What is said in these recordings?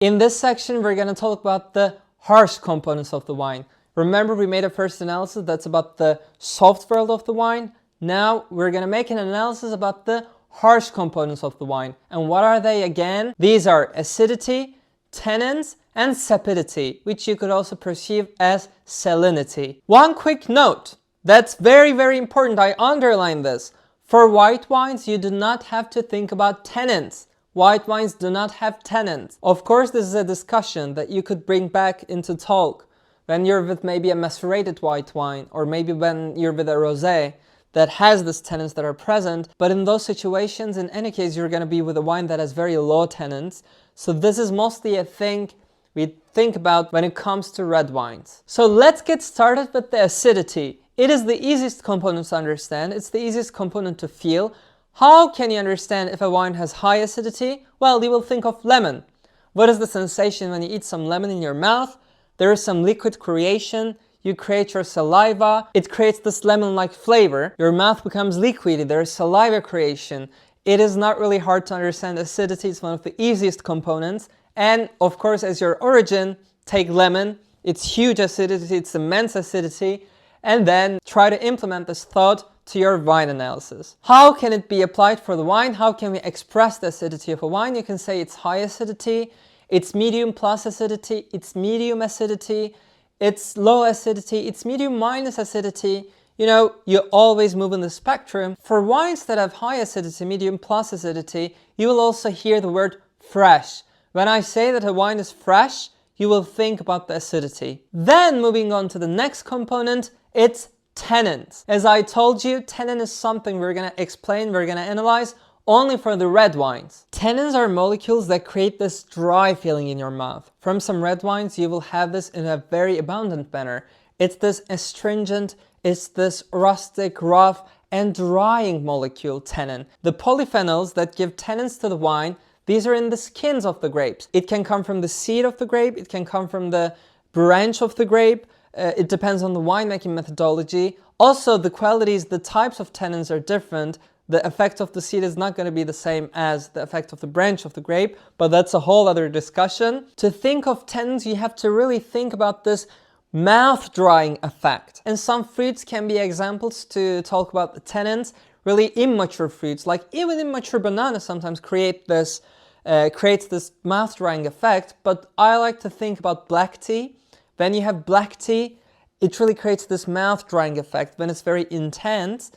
In this section, we're going to talk about the harsh components of the wine. Remember, we made a first analysis that's about the soft world of the wine. Now, we're going to make an analysis about the harsh components of the wine. And what are they again? These are acidity, tannins, and sapidity, which you could also perceive as salinity. One quick note, that's very, very important. I underline this. For white wines, you do not have to think about tannins. White wines do not have tannins. Of course, this is a discussion that you could bring back into talk when you're with maybe a macerated white wine, or maybe when you're with a rosé that has these tannins that are present. But in those situations, in any case, you're going to be with a wine that has very low tannins. So this is mostly a thing we think about when it comes to red wines. So let's get started with the acidity. It is the easiest component to understand. It's the easiest component to feel. How can you understand if a wine has high acidity? Well, you will think of lemon. What is the sensation when you eat some lemon in your mouth? There is some liquid creation. You create your saliva. It creates this lemon-like flavor. Your mouth becomes liquidy. There is saliva creation. It is not really hard to understand acidity. It's one of the easiest components. And of course, as your origin, take lemon. It's huge acidity. It's immense acidity. And then try to implement this thought to your wine analysis. How can it be applied for the wine? How can we express the acidity of a wine? You can say it's high acidity, it's medium plus acidity, it's medium acidity, it's low acidity, it's medium minus acidity. You know, you always move in the spectrum. For wines that have high acidity, medium plus acidity, you will also hear the word fresh. When I say that a wine is fresh, you will think about the acidity. Then moving on to the next component, it's tannins. As I told you, tannin is something we're going to explain, we're going to analyze only for the red wines. Tannins are molecules that create this dry feeling in your mouth. From some red wines, you will have this in a very abundant manner. It's this astringent, it's this rustic, rough, and drying molecule, tannin. The polyphenols that give tannins to the wine, these are in the skins of the grapes. It can come from the seed of the grape, it can come from the branch of the grape. It depends on the winemaking methodology. Also, the qualities, the types of tannins are different. The effect of the seed is not going to be the same as the effect of the branch of the grape, but that's a whole other discussion. To think of tannins, you have to really think about this mouth-drying effect. And some fruits can be examples to talk about the tannins. Really immature fruits, like even immature bananas sometimes creates this mouth-drying effect, but I like to think about black tea. When you have black tea, it really creates this mouth-drying effect. When it's very intense,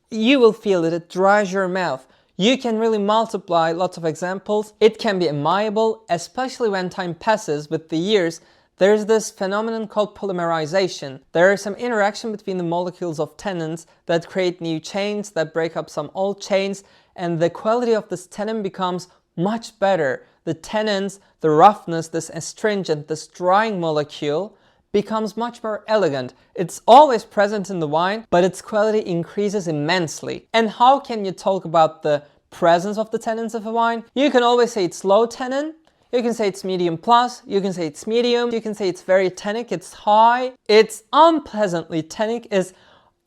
you will feel it. It dries your mouth. You can really multiply lots of examples. It can be amiable, especially when time passes with the years. There's this phenomenon called polymerization. There is some interaction between the molecules of tannins that create new chains, that break up some old chains, and the quality of this tannin becomes much better. The tannins, the roughness, this astringent, this drying molecule becomes much more elegant. It's always present in the wine, but its quality increases immensely. And how can you talk about the presence of the tannins of a wine? You can always say it's low tannin, you can say it's medium plus, you can say it's medium, you can say it's very tannic, it's high, it's unpleasantly tannic, it's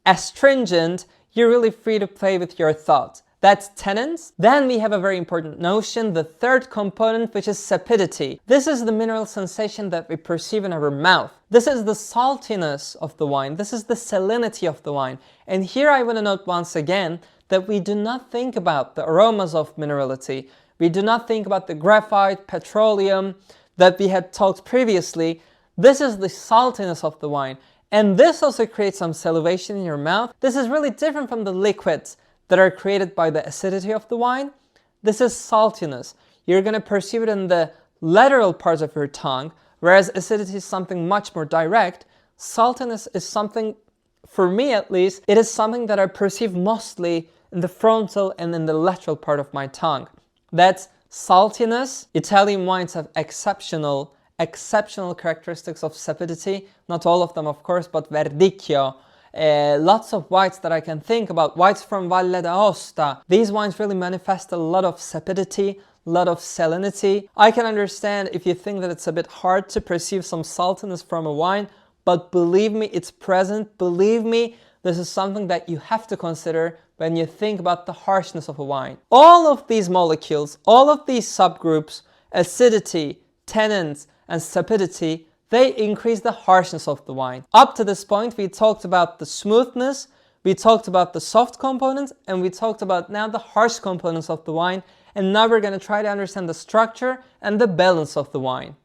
astringent. You're really free to play with your thoughts. That's tannins. Then we have a very important notion, the third component, which is sapidity. This is the mineral sensation that we perceive in our mouth. This is the saltiness of the wine. This is the salinity of the wine. And here I want to note once again that we do not think about the aromas of minerality. We do not think about the graphite, petroleum that we had talked previously. This is the saltiness of the wine. And this also creates some salivation in your mouth. This is really different from the liquids that are created by the acidity of the wine. This is saltiness. You're going to perceive it in the lateral parts of your tongue, whereas acidity is something much more direct. Saltiness is something, for me at least, it is something that I perceive mostly in the frontal and in the lateral part of my tongue. That's saltiness. Italian wines have exceptional characteristics of sapidity. Not all of them, of course, but Verdicchio. Lots of whites that I can think about. Whites from Valle d'Aosta. These wines really manifest a lot of sapidity, a lot of salinity. I can understand if you think that it's a bit hard to perceive some saltiness from a wine, but believe me, it's present. Believe me, this is something that you have to consider when you think about the harshness of a wine. All of these molecules, all of these subgroups, acidity, tannins, and sapidity, they increase the harshness of the wine. Up to this point, we talked about the smoothness, we talked about the soft components, and we talked about now the harsh components of the wine. And now we're going to try to understand the structure and the balance of the wine.